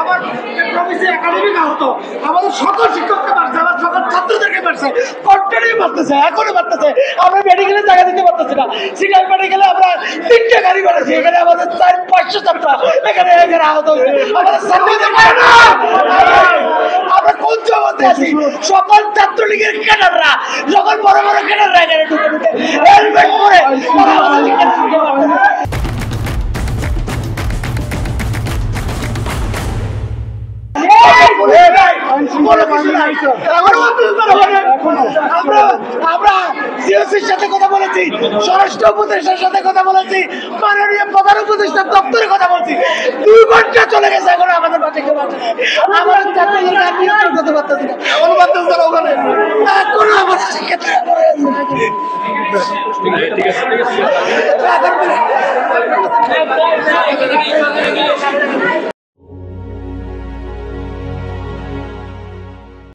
আমার একাডেমিক আহত, আমাদের সকল শিক্ষককে মারছে, আমার সকল ছাত্রদেরকে মারছে, কন্টিনিউ মারতেছে, এখনো মারতেছে। আমরা মেডিকেলে জায়গা দিতে পারতেছি না। সিনিয়র মেডিকেলে আমরা 3টে গাড়ি বানাচ্ছি, এখানে আমাদের 400-500 ছাত্র এখানে আহত হয়েছে। আমাদের আমরা কোন জগতে আছি? সকল ছাত্রলীগের ক্যাডাররা, সকল বড় বড় ক্যাডাররা এখানে ঢুকে ঢুকে হেলমেট পরে আমরা সিওসির সাথে কথা বলেছি, স্বরাষ্ট্র উপদেষ্টার সাথে কথা বলেছি, মাননীয় প্রধান উপদেষ্টার দপ্তরে কথা বলছি। 2 ঘন্টা চলে গেছে, এখন আমাদের বাচ্চা কেউ বাঁচে না। আমার ছাত্রদের আর নিয়ন্ত্রণ করতে পারতেছি না, ওখানে এখনো আমাদের শিক্ষার্থীরা পড়ে আছে।